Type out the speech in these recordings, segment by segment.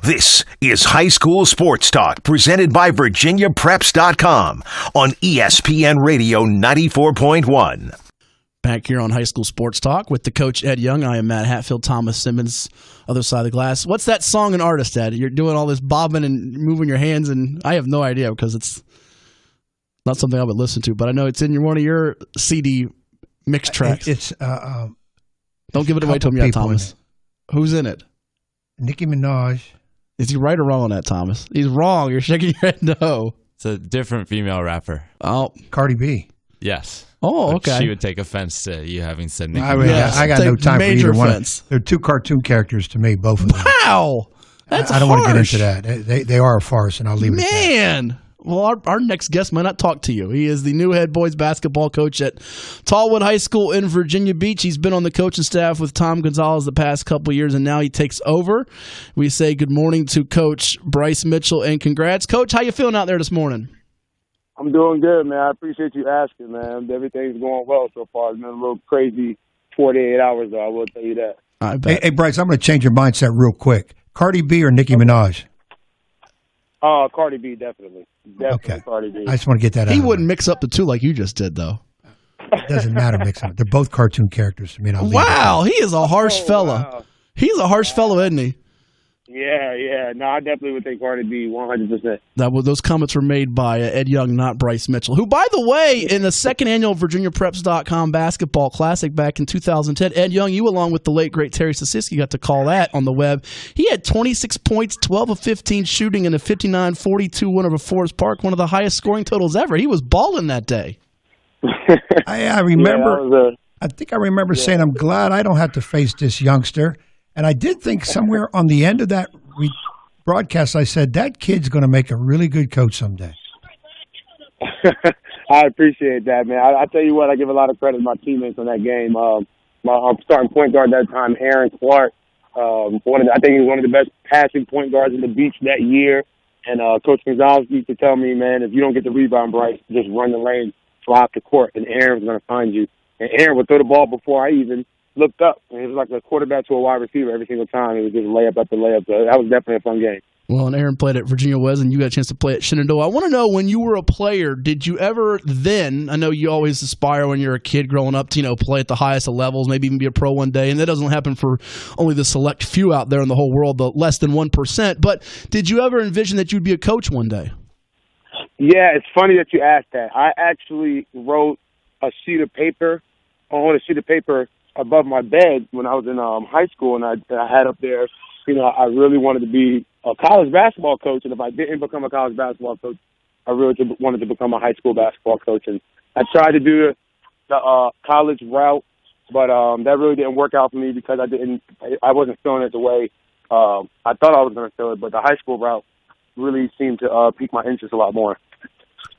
This is High School Sports Talk, presented by VirginiaPreps.com on ESPN Radio 94.1. Back here on High School Sports Talk with the coach, Ed Young. I am Matt Hatfield, Thomas Simmons, other side of the glass. What's that song and artist, Ed? You're doing all this bobbing and moving your hands, and I have no idea because it's not something I would listen to, but I know it's in one of your CD mix tracks. Don't give it away to me yet, Thomas. Who's in it? Nicki Minaj. Is he right or wrong on that, Thomas? He's wrong. You're shaking your head no. It's a different female rapper. Oh, Cardi B. Yes. Oh, okay. But she would take offense to you having said Nicki Minaj. Yes, I got no time for either offense. one. They're two cartoon characters to me, both of them. Wow. That's I don't want to get harsh. into that. They are a farce, and I'll leave it at that. Man. Well, our next guest might not talk to you. He is the new head boys basketball coach at Tallwood High School in Virginia Beach. He's been on the coaching staff with Tom Gonzalez the past couple of years, and now he takes over. We say good morning to Coach Bryce Mitchell, and congrats. Coach, how you feeling out there this morning? I'm doing good, man. I appreciate you asking, man. Everything's going well so far. It's been a little crazy 48 hours, though. I will tell you that. I bet. Hey, Bryce, I'm going to change your mindset real quick. Cardi B or Nicki Minaj? Cardi B, definitely. Definitely Okay. Cardi B. I just want to get that out. He of wouldn't the way. mix up the two like you just did, though. It doesn't matter mix them. They're both cartoon characters to me. And I'll leave it at Wow, he is a harsh Oh, fella. wow. He's a harsh fellow, isn't he? Yeah. No, I definitely would take Cardi B 100%. Those comments were made by Ed Young, not Bryce Mitchell, who, by the way, in the second annual VirginiaPreps.com basketball classic back in 2010, Ed Young, you along with the late, great Terry Sasiski got to call that on the web. He had 26 points, 12 of 15 shooting in a 59-42 win over Forest Park, one of the highest scoring totals ever. He was balling that day. I remember. Yeah, I think I remember saying, I'm glad I don't have to face this youngster. And I did think somewhere on the end of that broadcast, I said, that kid's going to make a really good coach someday. I appreciate that, man. I tell you what, I give a lot of credit to my teammates on that game. My starting point guard at that time, Aaron Clark, I think he was one of the best passing point guards in the beach that year. And Coach Gonzalez used to tell me, man, if you don't get the rebound, Bryce, just run the lane, fly up the court, and Aaron's going to find you. And Aaron would throw the ball before I even looked up. And it was like a quarterback to a wide receiver every single time. It was just layup after layup. So that was definitely a fun game. Well, and Aaron played at Virginia Wes, and you got a chance to play at Shenandoah. I want to know, when you were a player, did you ever then, I know you always aspire when you're a kid growing up to, play at the highest of levels, maybe even be a pro one day, and that doesn't happen for only the select few out there in the whole world, the less than 1%. But did you ever envision that you'd be a coach one day? Yeah, it's funny that you asked that. I actually wrote on a sheet of paper above my bed when I was in high school, and I had up there, I really wanted to be a college basketball coach, and if I didn't become a college basketball coach, I really wanted to become a high school basketball coach. And I tried to do the college route, but that really didn't work out for me because I wasn't feeling it the way I thought I was going to feel it. But the high school route really seemed to pique my interest a lot more.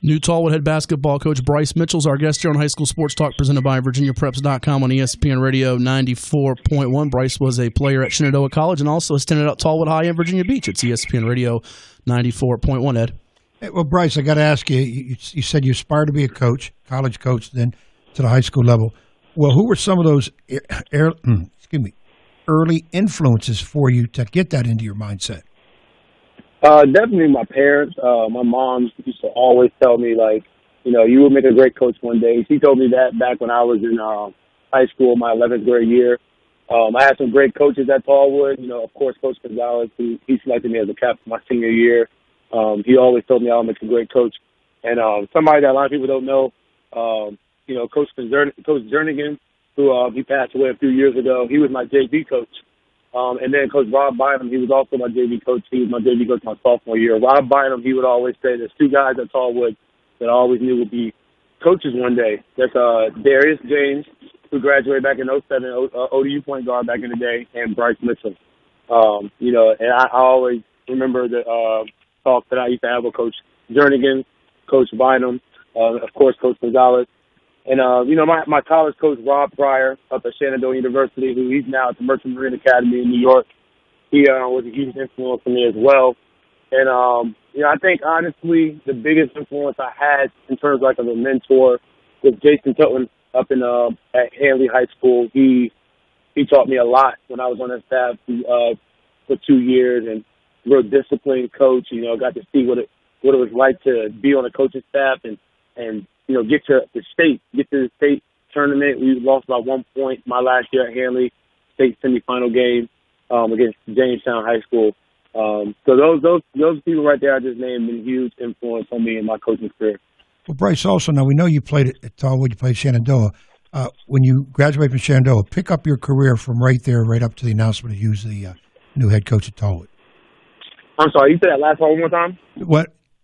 New Tallwood head basketball coach Bryce Mitchell's our guest here on High School Sports Talk, presented by VirginiaPreps.com on ESPN Radio 94.1. Bryce was a player at Shenandoah College and also attended at Tallwood High in Virginia Beach. It's ESPN Radio 94.1, Ed. Hey, well, Bryce, I got to ask you, you said you aspired to be a coach, college coach, then to the high school level. Well, who were some of those early influences for you to get that into your mindset? Definitely my parents. My mom used to always tell me, you will make a great coach one day. She told me that back when I was in high school, my 11th grade year. I had some great coaches at Tallwood. Of course, Coach Gonzalez, he selected me as a captain my senior year. He always told me I'll make a great coach. And somebody that a lot of people don't know, Coach Jernigan, who he passed away a few years ago, he was my JV coach. And then Coach Rob Bynum, he was also my JV coach. He was my JV coach my sophomore year. Rob Bynum, he would always say there's two guys at Tallwood that I always knew would be coaches one day. That's Darius James, who graduated back in 07, ODU point guard back in the day, and Bryce Mitchell. And I always remember the talk that I used to have with Coach Jernigan, Coach Bynum, of course, Coach Gonzalez. And, my college coach, Rob Pryor, up at Shenandoah University, who he's now at the Merchant Marine Academy in New York, he was a huge influence on me as well. And, I think, honestly, the biggest influence I had in terms of a mentor was Jason Tilton up in at Hanley High School. He taught me a lot when I was on that staff for 2 years. And, real disciplined coach. Got to see what it was like to be on a coaching staff and get to the state tournament. We lost by 1 point my last year at Hanley, state semifinal game against Jamestown High School. So those people right there I just named been a huge influence on me in my coaching career. Well, Bryce, also, now we know you played at Tallwood, you played Shenandoah. When you graduate from Shenandoah, pick up your career from right there, right up to the announcement of you as the new head coach at Tallwood. I'm sorry, you said that last part one more time?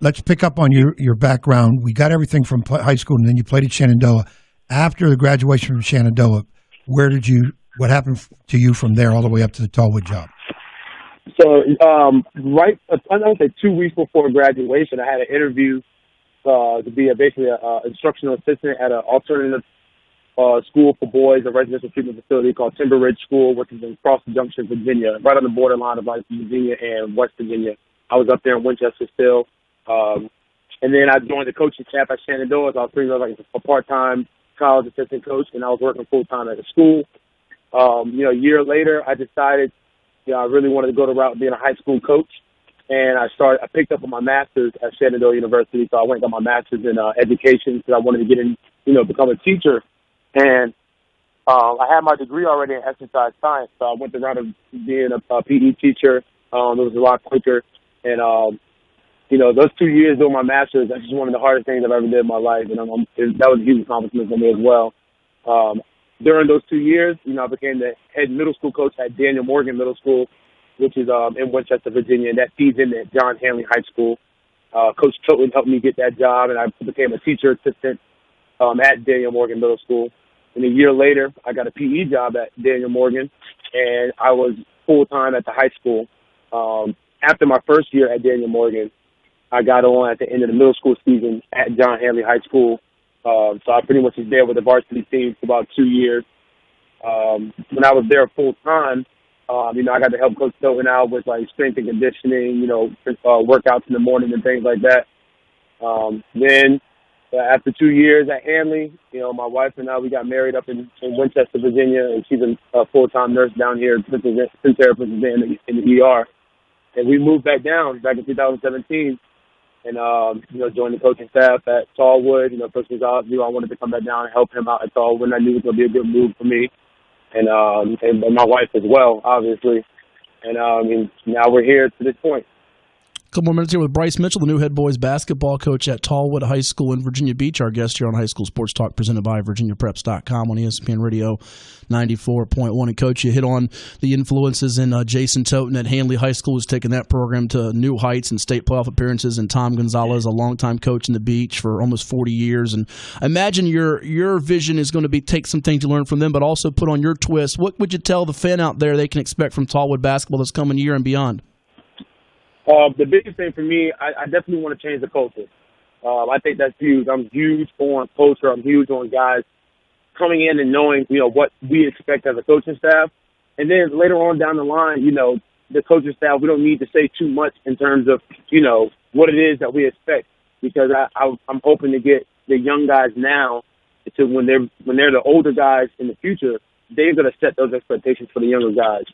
Let's pick up on your background. We got everything from high school, and then you played at Shenandoah. After the graduation from Shenandoah, what happened to you from there all the way up to the Tallwood job? So, I would say 2 weeks before graduation, I had an interview to be basically an instructional assistant at an alternative school for boys, a residential treatment facility called Timber Ridge School, which is in Cross Junction, Virginia, right on the borderline of Virginia and West Virginia. I was up there in Winchester still. And then I joined the coaching staff at Shenandoah. So I was pretty much like a part-time college assistant coach, and I was working full-time at the school. A year later, I decided I really wanted to go the route of being a high school coach. And I picked up on my master's at Shenandoah University. So I went and got my master's in education because I wanted to get in, become a teacher. And I had my degree already in exercise science. So I went the route of being a PE teacher. It was a lot quicker. And, those 2 years doing my master's, that's just one of the hardest things I've ever did in my life. And that was a huge accomplishment for me as well. During those 2 years, I became the head middle school coach at Daniel Morgan Middle School, which is in Winchester, Virginia, and that feeds into John Hanley High School. Coach Tilton helped me get that job, and I became a teacher assistant at Daniel Morgan Middle School. And a year later, I got a PE job at Daniel Morgan, and I was full-time at the high school. After my first year at Daniel Morgan, I got on at the end of the middle school season at John Hanley High School. So I pretty much was there with the varsity team for about 2 years. When I was there full-time, I got to help Coach Tilton out with, strength and conditioning, workouts in the morning and things like that. Then after 2 years at Hanley, my wife and I, we got married up in Winchester, Virginia, and she's a full-time nurse down here in Pennsylvania in the ER. And we moved back in 2017. And, joined the coaching staff at Tallwood. Coach Gonzalez knew I wanted to come back down and help him out at Tallwood, and I knew it was going to be a good move for me. And my wife as well, obviously. And, now we're here to this point. A couple more minutes here with Bryce Mitchell, the new head boys basketball coach at Tallwood High School in Virginia Beach. Our guest here on High School Sports Talk, presented by VirginiaPreps.com on ESPN Radio 94.1. And, Coach, you hit on the influences in Jason Toten at Hanley High School, who's taken that program to new heights and state playoff appearances, and Tom Gonzalez, a longtime coach in the Beach for almost 40 years. And I imagine your vision is going to be take some things you learn from them, but also put on your twist. What would you tell the fan out there they can expect from Tallwood basketball this coming year and beyond? The biggest thing for me, I definitely want to change the culture. I think that's huge. I'm huge on culture. I'm huge on guys coming in and knowing, what we expect as a coaching staff. And then later on down the line, the coaching staff, we don't need to say too much in terms of, what it is that we expect. Because I'm hoping to get the young guys now to when they're the older guys in the future, they're going to set those expectations for the younger guys.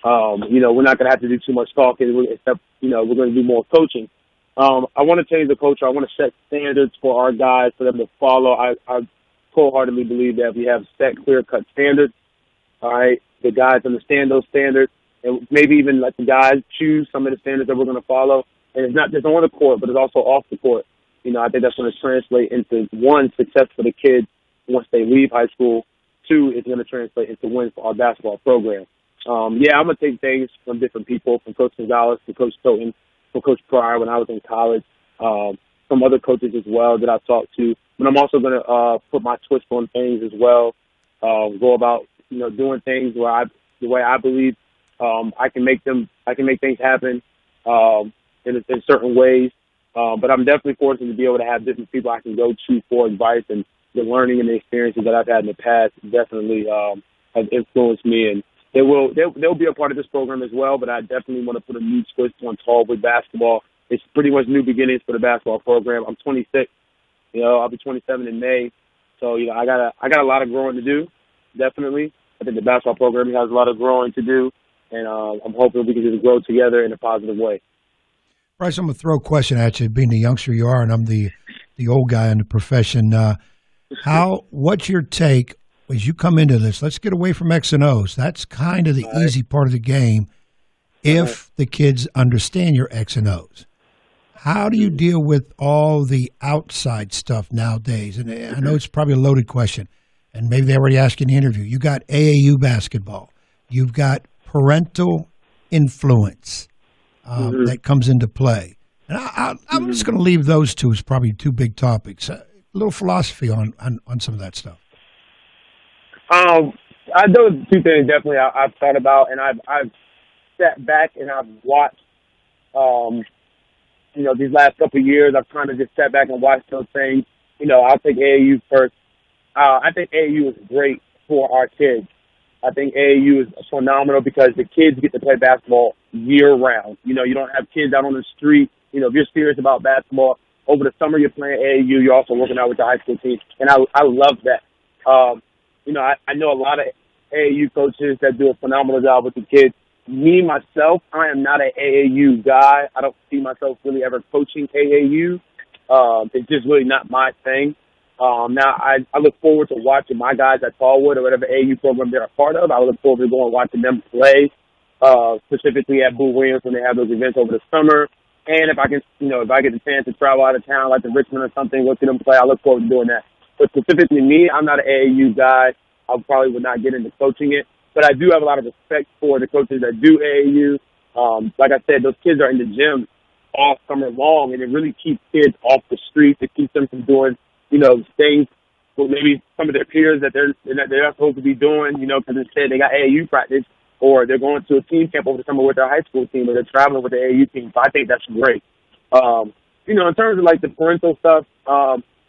We're not going to have to do too much talking, except, we're going to do more coaching. I want to change the culture. I want to set standards for our guys for them to follow. I wholeheartedly believe that we have set, clear-cut standards. All right, the guys understand those standards, and maybe even let the guys choose some of the standards that we're going to follow. And it's not just on the court, but it's also off the court. I think that's going to translate into, one, success for the kids once they leave high school. Two, it's going to translate into wins for our basketball program. I'm going to take things from different people, from Coach Gonzalez to Coach Tilton, from Coach Pryor when I was in college, from other coaches as well that I've talked to. But I'm also going to put my twist on things as well, go about, doing things the way I believe I can make things happen in certain ways. But I'm definitely fortunate to be able to have different people I can go to for advice, and the learning and the experiences that I've had in the past definitely have influenced me. And they'll be a part of this program as well, but I definitely want to put a new twist on Tallwood basketball. It's pretty much new beginnings for the basketball program. I'm 26. I'll be 27 in May. So, I got a lot of growing to do, definitely. I think the basketball program has a lot of growing to do, and I'm hoping we can just grow together in a positive way. Bryce, I'm going to throw a question at you, being the youngster you are, and I'm the old guy in the profession. What's your take as you come into this? Let's get away from X and O's. That's kind of the easy part of the game if the kids understand your X and O's. How do you deal with all the outside stuff nowadays? And I know it's probably a loaded question, and maybe they already asked you in the interview. You got AAU basketball. You've got parental influence that comes into play. And I'm just going to leave those two as probably two big topics. A little philosophy on some of that stuff. Those two things definitely I've thought about, and I've sat back and I've watched. These last couple of years, I've kind of just sat back and watched those things. I'll take AAU first. I think AAU is great for our kids. I think AAU is phenomenal because the kids get to play basketball year-round. You don't have kids out on the street. If you're serious about basketball, over the summer you're playing AAU, you're also working out with the high school team. And I love that. I know a lot of AAU coaches that do a phenomenal job with the kids. Me, myself, I am not an AAU guy. I don't see myself really ever coaching AAU. It's just really not my thing. Now, I look forward to watching my guys at Tallwood or whatever AAU program they're a part of. I look forward to going and watching them play, specifically at Boo Williams when they have those events over the summer. And if I can, if I get the chance to travel out of town, like to Richmond or something, go see them play, I look forward to doing that. But specifically me, I'm not an AAU guy. I probably would not get into coaching it. But I do have a lot of respect for the coaches that do AAU. Like I said, those kids are in the gym all summer long, and it really keeps kids off the streets. It keeps them from doing, things with maybe some of their peers that they're not supposed to be doing, because instead they got AAU practice, or they're going to a team camp over the summer with their high school team, or they're traveling with the AAU team. So I think that's great. In terms of like the parental stuff,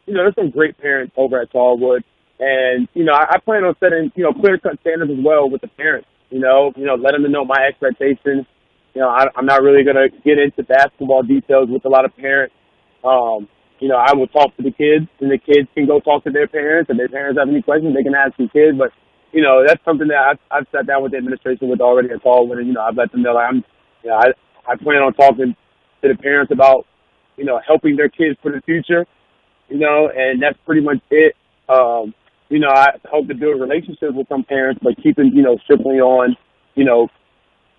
there's some great parents over at Tallwood. And, I plan on setting, clear-cut standards as well with the parents, letting them know my expectations. I'm not really going to get into basketball details with a lot of parents. I will talk to the kids, and the kids can go talk to their parents. If their parents have any questions, they can ask the kids. But, that's something that I've sat down with the administration with already at Tallwood, and, I've let them know I plan on talking to the parents about, helping their kids for the future, and that's pretty much it. I hope to build relationships with some parents, but keeping, strictly on,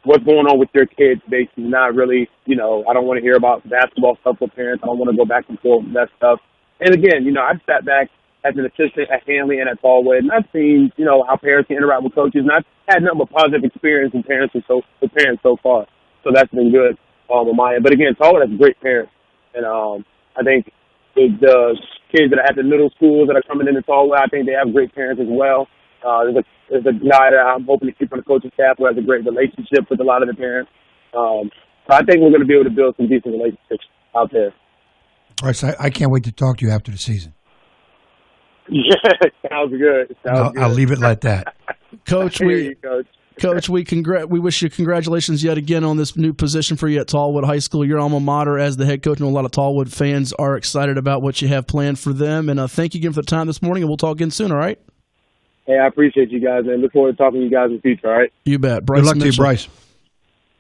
what's going on with their kids, basically. Not really, I don't want to hear about basketball stuff with parents. I don't want to go back and forth with that stuff. And again, I've sat back as an assistant at Hanley and at Tallwood, and I've seen, how parents can interact with coaches, and I've had nothing but positive experience with parents so far. So that's been good on my end. But again, Tallwood has great parents, and I think the kids that are at the middle schools that are coming into Tallwood, I think they have great parents as well. There's a guy that I'm hoping to keep on the coaching staff who has a great relationship with a lot of the parents. So I think we're going to be able to build some decent relationships out there. All right, so I can't wait to talk to you after the season. Yeah, sounds good. I'll leave it like that. Coach, Coach, we wish you congratulations yet again on this new position for you at Tallwood High School. Your alma mater as the head coach, and a lot of Tallwood fans are excited about what you have planned for them. And thank you again for the time this morning, and we'll talk again soon, all right? Hey, I appreciate you guys, and look forward to talking to you guys in the future, all right? You bet. Bryce Good luck Mitchell. to you, Bryce.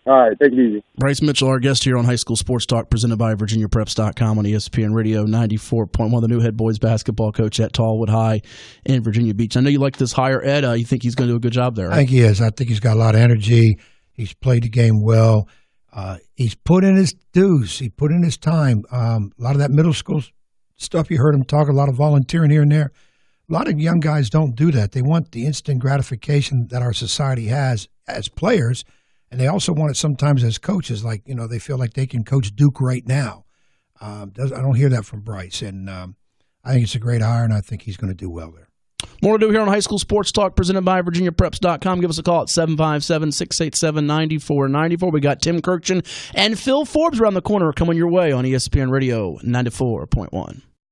All right, take it easy. Bryce Mitchell, our guest here on High School Sports Talk, presented by VirginiaPreps.com on ESPN Radio 94.1, the new head boys basketball coach at Tallwood High in Virginia Beach. I know you like this hire, Ed. You think he's going to do a good job there, right? I think he is. I think he's got a lot of energy. He's played the game well. He's put in his dues. He put in his time. A lot of that middle school stuff, you heard him talk, a lot of volunteering here and there. A lot of young guys don't do that. They want the instant gratification that our society has as players, and they also want it sometimes as coaches. Like, they feel like they can coach Duke right now. I don't hear that from Bryce, and I think it's a great hire, and I think he's going to do well there. More to do here on High School Sports Talk, presented by VirginiaPreps.com. Give us a call at 757-687-9494. We got Tim Kirkchen and Phil Forbes around the corner coming your way on ESPN Radio 94.1.